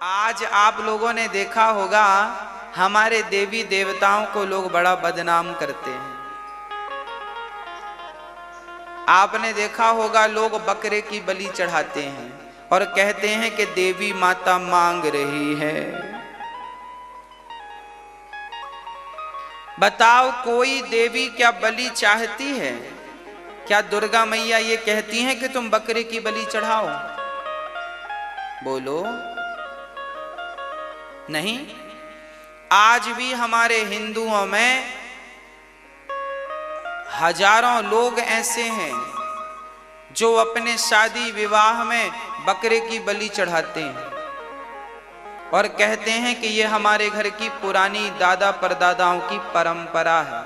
आज आप लोगों ने देखा होगा हमारे देवी देवताओं को लोग बड़ा बदनाम करते हैं। आपने देखा होगा लोग बकरे की बलि चढ़ाते हैं और कहते हैं कि देवी माता मांग रही है। बताओ कोई देवी क्या बलि चाहती है? क्या दुर्गा मैया ये कहती हैं कि तुम बकरे की बलि चढ़ाओ? बोलो नहीं। आज भी हमारे हिंदुओं में हजारों लोग ऐसे हैं जो अपने शादी विवाह में बकरे की बलि चढ़ाते हैं और कहते हैं कि ये हमारे घर की पुरानी दादा परदादाओं की परंपरा है।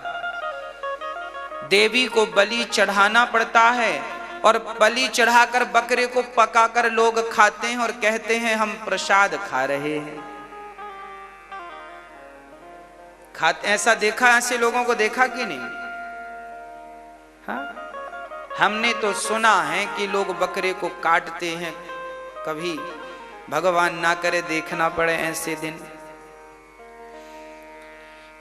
देवी को बलि चढ़ाना पड़ता है और बलि चढ़ाकर बकरे को पकाकर लोग खाते हैं और कहते हैं हम प्रसाद खा रहे हैं। खाते ऐसा देखा, ऐसे लोगों को देखा कि नहीं? हाँ, हमने तो सुना है कि लोग बकरे को काटते हैं। कभी भगवान ना करे देखना पड़े ऐसे दिन।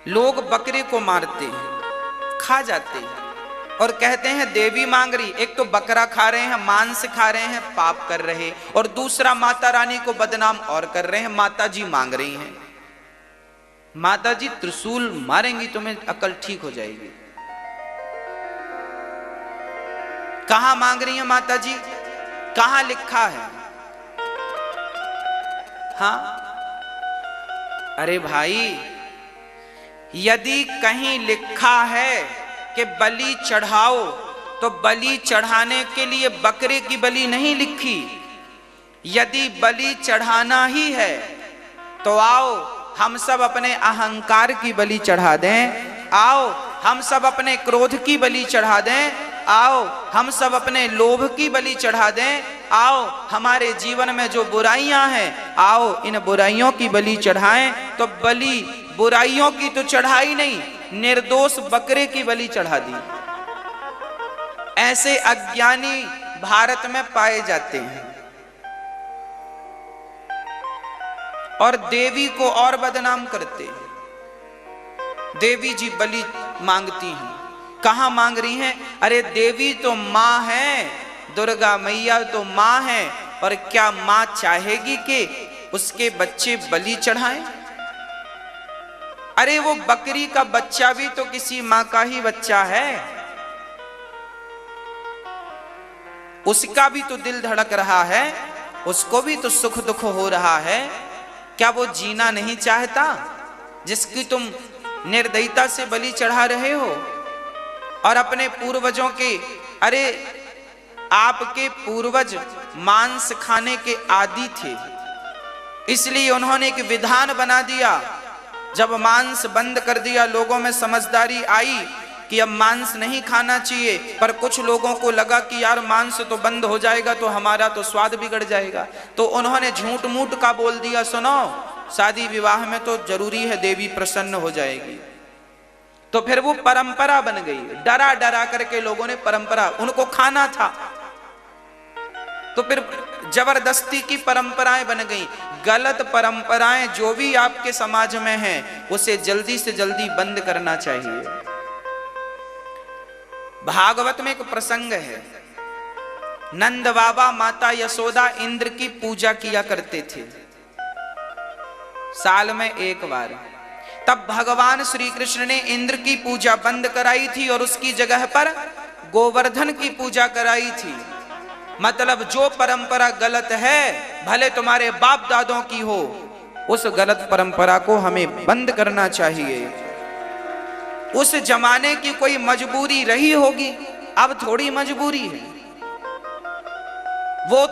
लोग बकरे को मारते हैं, खा जाते हैं और कहते हैं देवी मांग रही। एक तो बकरा खा रहे हैं, मांस खा रहे हैं, पाप कर रहे, और दूसरा माता रानी को बदनाम और कर रहे हैं। माता जी मांग रही हैं। माता जी त्रिशूल मारेंगी तुम्हें अकल ठीक हो जाएगी। कहां मांग रही है माता जी? कहां लिखा है? हाँ, अरे भाई, यदि कहीं लिखा है कि बलि चढ़ाओ तो बलि चढ़ाने के लिए बकरे की बलि नहीं लिखी। यदि बलि चढ़ाना ही है तो आओ हम सब अपने अहंकार की बलि चढ़ा दें। आओ हम सब अपने क्रोध की बलि चढ़ा दें। आओ हम सब अपने लोभ की बलि चढ़ा दें। आओ हमारे जीवन में जो बुराइयां हैं, आओ इन बुराइयों की बलि चढ़ाएं। तो बलि बुराइयों की तो चढ़ाई नहीं, निर्दोष बकरे की बलि चढ़ा दी। ऐसे अज्ञानी भारत में पाए जाते हैं और देवी को और बदनाम करते हैं। देवी जी बलि मांगती हैं। कहां मांग रही हैं? अरे देवी तो मां है, दुर्गा मैया तो मां है, और क्या मां चाहेगी कि उसके बच्चे बलि चढ़ाएं? अरे वो बकरी का बच्चा भी तो किसी मां का ही बच्चा है। उसका भी तो दिल धड़क रहा है, उसको भी तो सुख दुख हो रहा है। क्या वो जीना नहीं चाहता जिसकी तुम निर्दयता से बलि चढ़ा रहे हो? और अपने पूर्वजों के, अरे आपके पूर्वज मांस खाने के आदी थे, इसलिए उन्होंने एक विधान बना दिया। जब मांस बंद कर दिया, लोगों में समझदारी आई कि अब मांस नहीं खाना चाहिए, पर कुछ लोगों को लगा कि यार मांस तो बंद हो जाएगा तो हमारा तो स्वाद बिगड़ जाएगा, तो उन्होंने झूठ मूठ का बोल दिया, सुनो शादी विवाह में तो जरूरी है देवी प्रसन्न हो जाएगी। तो फिर वो परंपरा बन गई। डरा डरा करके लोगों ने परंपरा, उनको खाना था तो फिर जबरदस्ती की परंपराएं बन गई। गलत परंपराएं जो भी आपके समाज में हैं उसे जल्दी से जल्दी बंद करना चाहिए। भागवत में एक प्रसंग है। नंद बाबा माता यशोदा इंद्र की पूजा किया करते थे साल में एक बार। तब भगवान श्री कृष्ण ने इंद्र की पूजा बंद कराई थी और उसकी जगह पर गोवर्धन की पूजा कराई थी। मतलब जो परंपरा गलत है, भले तुम्हारे बाप दादों की हो, उस गलत परंपरा को हमें बंद करना चाहिए। उस जमाने की कोई मजबूरी रही होगी, अब थोड़ी मजबूरी है। वो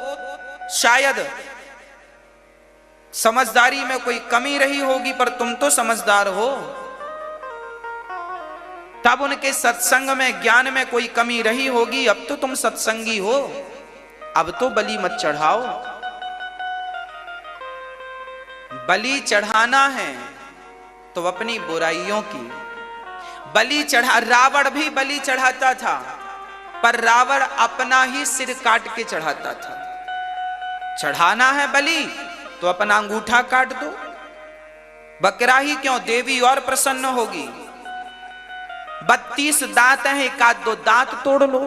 शायद समझदारी में कोई कमी रही होगी, पर तुम तो समझदार हो। तब उनके सत्संग में, ज्ञान में कोई कमी रही होगी, अब तो तुम सत्संगी हो, अब तो बलि मत चढ़ाओ। बलि चढ़ाना है तो अपनी बुराइयों की बलि चढ़ा। रावण भी बलि चढ़ाता था, पर रावण अपना ही सिर काट के चढ़ाता था। चढ़ाना है बलि तो अपना अंगूठा काट दो। बकरा ही क्यों, देवी और प्रसन्न होगी। 32 दांत हैं, एक आध दो दांत तोड़ लो।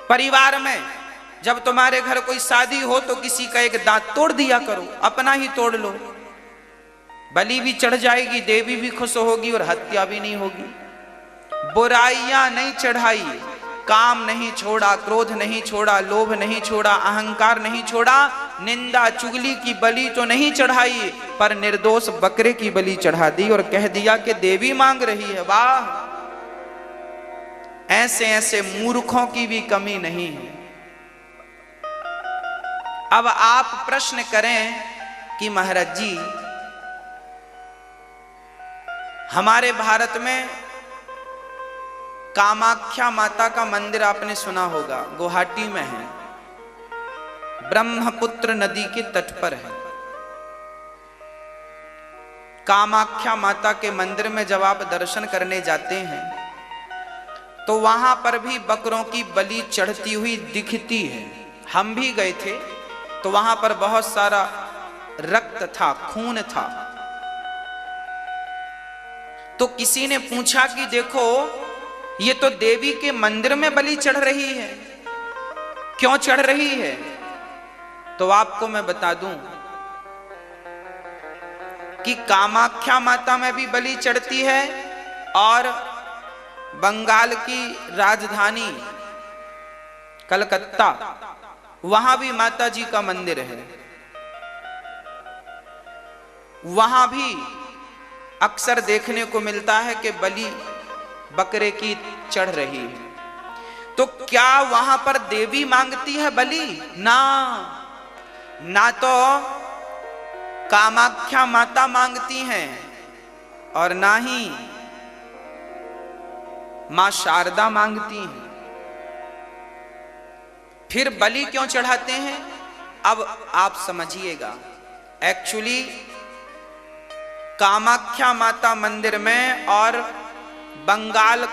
परिवार में जब तुम्हारे घर कोई शादी हो तो किसी का एक दांत तोड़ दिया करो, अपना ही तोड़ लो। बलि भी चढ़ जाएगी, देवी भी खुश होगी और हत्या भी नहीं होगी। बुराइयां नहीं चढ़ाई, काम नहीं छोड़ा, क्रोध नहीं छोड़ा, लोभ नहीं छोड़ा, अहंकार नहीं छोड़ा, निंदा चुगली की बलि तो नहीं चढ़ाई, पर निर्दोष बकरे की बलि चढ़ा दी और कह दिया कि देवी मांग रही है। वाह, ऐसे ऐसे मूर्खों की भी कमी नहीं है। अब आप प्रश्न करें कि महाराज जी, हमारे भारत में कामाख्या माता का मंदिर आपने सुना होगा, गुवाहाटी में है, ब्रह्मपुत्र नदी के तट पर है। कामाख्या माता के मंदिर में जब आप दर्शन करने जाते हैं तो वहां पर भी बकरों की बलि चढ़ती हुई दिखती है। हम भी गए थे तो वहां पर बहुत सारा रक्त था, खून था। तो किसी ने पूछा कि देखो ये तो देवी के मंदिर में बलि चढ़ रही है, क्यों चढ़ रही है? तो आपको मैं बता दूं कि कामाख्या माता में भी बलि चढ़ती है और बंगाल की राजधानी कलकत्ता, वहां भी माता जी का मंदिर है। वहां भी अक्सर देखने को मिलता है कि बलि बकरे की चढ़ रही है। तो क्या वहां पर देवी मांगती है बलि? ना तो कामाख्या माता मांगती हैं और ना ही मां शारदा मांगती हैं। फिर बलि क्यों चढ़ाते हैं? अब आप समझिएगा। एक्चुअली कामाख्या माता मंदिर में और बंगाल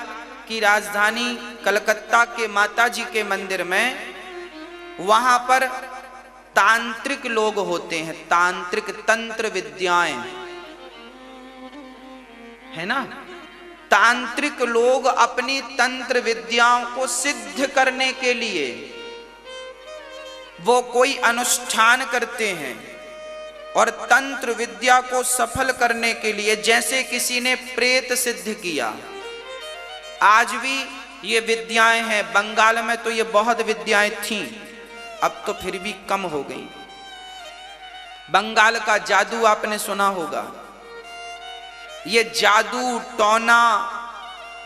की राजधानी कलकत्ता के माता जी के मंदिर में, वहां पर तांत्रिक लोग होते हैं, तांत्रिक तंत्र विद्याएं है ना। तांत्रिक लोग अपनी तंत्र विद्याओं को सिद्ध करने के लिए वो कोई अनुष्ठान करते हैं और तंत्र विद्या को सफल करने के लिए, जैसे किसी ने प्रेत सिद्ध किया, आज भी ये विद्याएं हैं। बंगाल में तो ये बहुत विद्याएं थीं, अब तो फिर भी कम हो गई। बंगाल का जादू आपने सुना होगा। ये जादू, टोना,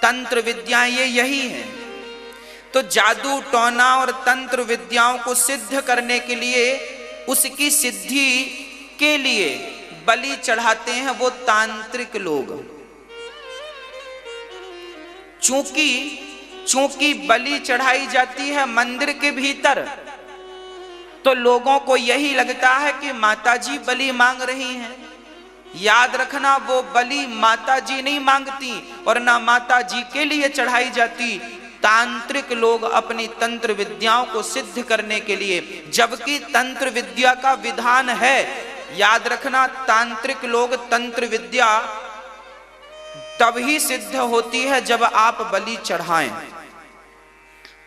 तंत्र विद्याएं ये यही हैं। तो जादू, टोना और तंत्र विद्याओं को सिद्ध करने के लिए, उसकी सिद्धि के लिए बलि चढ़ाते हैं वो तांत्रिक लोग। चूंकि बलि चढ़ाई जाती है मंदिर के भीतर, तो लोगों को यही लगता है कि माताजी बलि मांग रही हैं। याद रखना, वो बलि माताजी नहीं मांगती और ना माताजी के लिए चढ़ाई जाती। तांत्रिक लोग अपनी तंत्र विद्याओं को सिद्ध करने के लिए, जबकि तंत्र विद्या का विधान है, याद रखना, तांत्रिक लोग तंत्र विद्या तभी सिद्ध होती है जब आप बलि चढ़ाएं।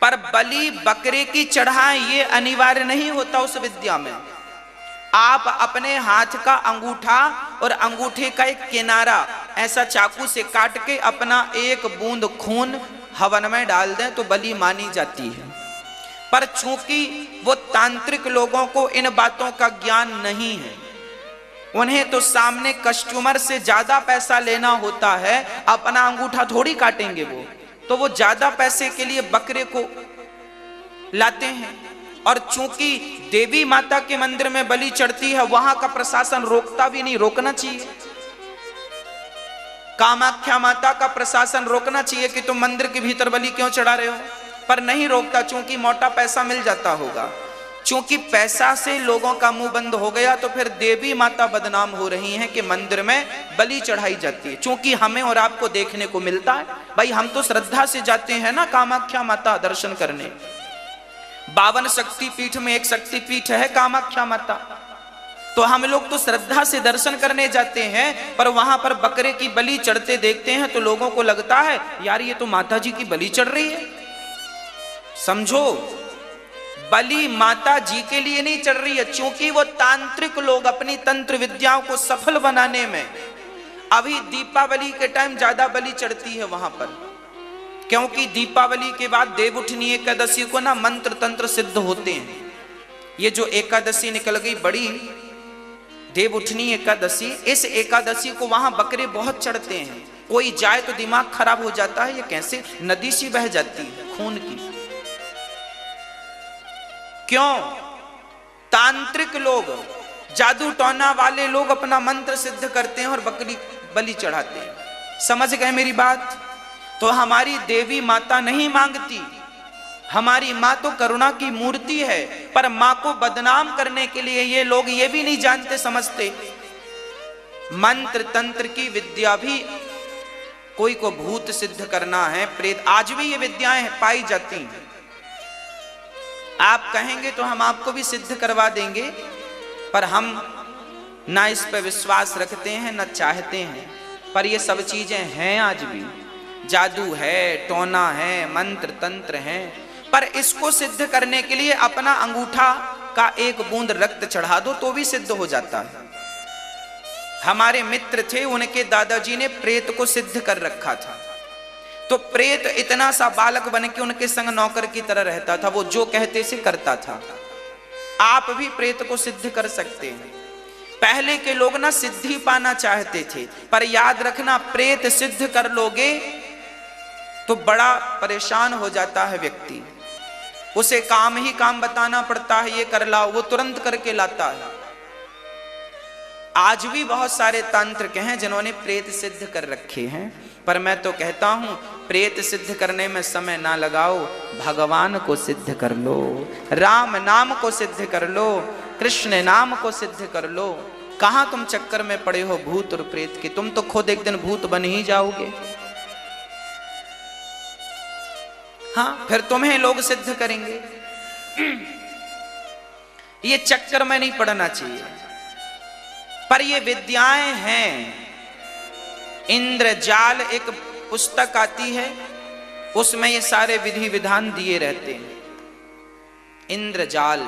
पर बलि बकरे की चढ़ाएं ये अनिवार्य नहीं होता उस विद्या में। आप अपने हाथ का अंगूठा और अंगूठे का एक किनारा ऐसा चाकू से काट के अपना एक बूंद खून हवन में डाल दें तो बलि मानी जाती है। पर चूंकि वो तांत्रिक लोगों को इन बातों का ज्ञान नहीं है, उन्हें तो सामने कस्टमर से ज्यादा पैसा लेना होता है, अपना अंगूठा थोड़ी काटेंगे वो, तो वो ज्यादा पैसे के लिए बकरे को लाते हैं। और चूंकि देवी माता के मंदिर में बलि चढ़ती है, वहां का प्रशासन रोकता भी नहीं, रोकना चाहिए। कामाख्या माता का प्रशासन रोकना चाहिए कि तुम मंदिर के भीतर बलि क्यों चढ़ा रहे हो, पर नहीं रोकता, चूंकि मोटा पैसा मिल जाता होगा। चूंकि पैसा से लोगों का मुंह बंद हो गया, तो फिर देवी माता बदनाम हो रही हैं कि मंदिर में बलि चढ़ाई जाती है। चूंकि हमें और आपको देखने को मिलता है, भाई हम तो श्रद्धा से जाते हैं ना कामाख्या माता दर्शन करने। 52 शक्तिपीठ में एक शक्तिपीठ है कामाख्या माता। तो हम लोग तो श्रद्धा से दर्शन करने जाते हैं, पर वहां पर बकरे की बलि चढ़ते देखते हैं तो लोगों को लगता है यार ये तो माता जी की बलि चढ़ रही है। समझो, बलि माता जी के लिए नहीं चढ़ रही है, क्योंकि वो तांत्रिक लोग अपनी तंत्र विद्याओं को सफल बनाने में, अभी दीपावली के टाइम ज्यादा बलि चढ़ती है वहां पर, क्योंकि दीपावली के बाद देवउठनी एकादशी को ना मंत्र तंत्र सिद्ध होते हैं। ये जो एकादशी निकल गई बड़ी देवउठनी एकादशी, इस एकादशी को वहां बकरे बहुत चढ़ते हैं। कोई जाए तो दिमाग खराब हो जाता है, ये कैसे नदी सी बह जाती है खून की। क्यों? तांत्रिक लोग, जादू टोना वाले लोग अपना मंत्र सिद्ध करते हैं और बकरी बलि चढ़ाते हैं। समझ गए मेरी बात? तो हमारी देवी माता नहीं मांगती, हमारी माँ तो करुणा की मूर्ति है, पर माँ को बदनाम करने के लिए ये लोग ये भी नहीं जानते समझते, मंत्र तंत्र की विद्या भी कोई को भूत सिद्ध करना है, प्रेत, आज भी ये विद्याएं पाई जाती हैं। आप कहेंगे तो हम आपको भी सिद्ध करवा देंगे, पर हम ना इस पर विश्वास रखते हैं ना चाहते हैं। पर ये सब चीजें हैं आज भी, जादू है, टोना है, मंत्र तंत्र है, पर इसको सिद्ध करने के लिए अपना अंगूठा का एक बूंद रक्त चढ़ा दो तो भी सिद्ध हो जाता है। हमारे मित्र थे, उनके दादाजी ने प्रेत को सिद्ध कर रखा था, तो प्रेत इतना सा बालक बन के उनके संग नौकर की तरह रहता था, वो जो कहते से करता था। आप भी प्रेत को सिद्ध कर सकते हैं। पहले के लोग ना सिद्धि पाना चाहते थे, पर याद रखना प्रेत सिद्ध कर लोगे तो बड़ा परेशान हो जाता है व्यक्ति, उसे काम ही काम बताना पड़ता है, ये कर लाओ, वो तुरंत करके लाता है। आज भी बहुत सारे तांत्रिक हैं जिन्होंने प्रेत सिद्ध कर रखे हैं, पर मैं तो कहता हूं प्रेत सिद्ध करने में समय ना लगाओ, भगवान को सिद्ध कर लो, राम नाम को सिद्ध कर लो, कृष्ण नाम को सिद्ध कर लो। कहां तुम चक्कर में पड़े हो भूत और प्रेत के? तुम तो खुद एक दिन भूत बन ही जाओगे। हाँ, फिर तुम्हें लोग सिद्ध करेंगे। ये चक्कर में नहीं पड़ना चाहिए, पर ये विद्याएं हैं। इंद्रजाल एक पुस्तक आती है, उसमें ये सारे विधि विधान दिए रहते हैं। इंद्रजाल,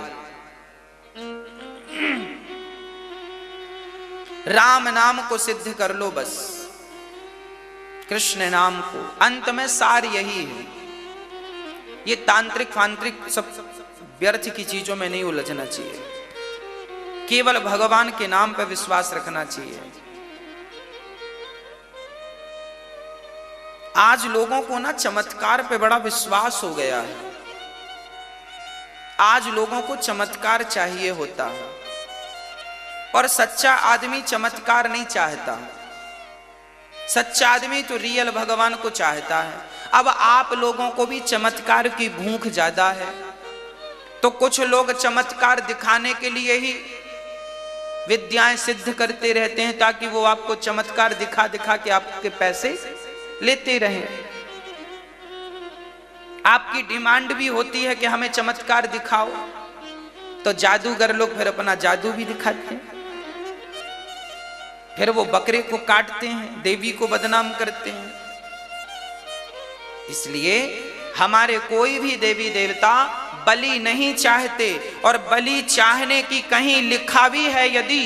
राम नाम को सिद्ध कर लो बस, कृष्ण नाम को, अंत में सार यही है। ये तांत्रिक फांत्रिक सब व्यर्थ की चीजों में नहीं उलझना चाहिए, केवल भगवान के नाम पर विश्वास रखना चाहिए। आज लोगों को ना चमत्कार पे बड़ा विश्वास हो गया है, आज लोगों को चमत्कार चाहिए होता है, और सच्चा आदमी चमत्कार नहीं चाहता। सच्चा आदमी तो रियल भगवान को चाहता है। अब आप लोगों को भी चमत्कार की भूख ज्यादा है, तो कुछ लोग चमत्कार दिखाने के लिए ही विद्याएं सिद्ध करते रहते हैं, ताकि वो आपको चमत्कार दिखा दिखा के आपके पैसे लेते रहें। आपकी डिमांड भी होती है कि हमें चमत्कार दिखाओ, तो जादूगर लोग फिर अपना जादू भी दिखाते हैं, फिर वो बकरे को काटते हैं, देवी को बदनाम करते हैं। इसलिए हमारे कोई भी देवी देवता बलि नहीं चाहते, और बलि चाहने की कहीं लिखा भी है यदि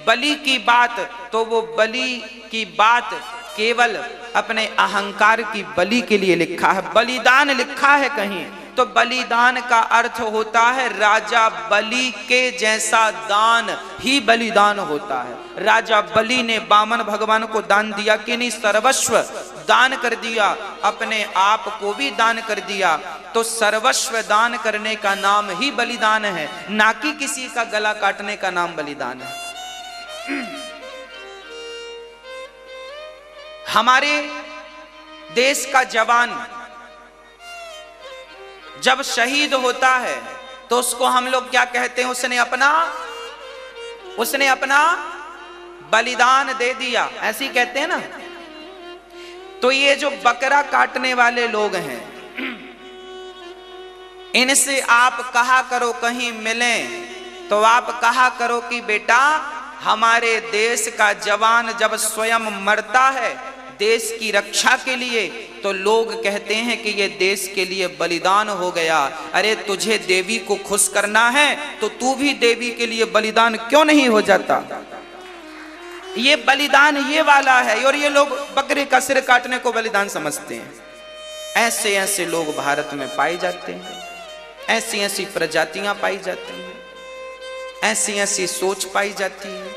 बलि की बात, तो वो बलि की बात केवल अपने अहंकार की बलि के लिए लिखा है। बलिदान लिखा है कहीं, तो बलिदान का अर्थ होता है राजा बलि के जैसा दान ही बलिदान होता है। राजा बलि ने वामन भगवान को दान दिया कि नहीं? सर्वस्व दान कर दिया, अपने आप को भी दान कर दिया। तो सर्वस्व दान करने का नाम ही बलिदान है, ना कि किसी का गला काटने का नाम बलिदान है। हमारे देश का जवान जब शहीद होता है तो उसको हम लोग क्या कहते हैं? उसने अपना बलिदान दे दिया, ऐसे ही कहते हैं ना। तो ये जो बकरा काटने वाले लोग हैं, इनसे आप कहा करो कहीं मिलें तो आप कहा करो कि बेटा हमारे देश का जवान जब स्वयं मरता है देश की रक्षा के लिए तो लोग कहते हैं कि ये देश के लिए बलिदान हो गया। अरे तुझे देवी को खुश करना है तो तू भी देवी के लिए बलिदान क्यों नहीं हो जाता। ये बलिदान ये वाला है और ये लोग बकरे का सिर काटने को बलिदान समझते हैं। ऐसे ऐसे लोग भारत में पाए जाते हैं, ऐसी ऐसी प्रजातियां पाई जाती हैं, ऐसी ऐसी सोच पाई जाती है।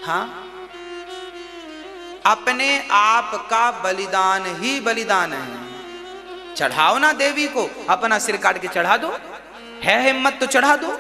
हाँ, अपने आप का बलिदान ही बलिदान है। चढ़ाओ ना देवी को, अपना सिर काट के चढ़ा दो, है हिम्मत तो चढ़ा दो।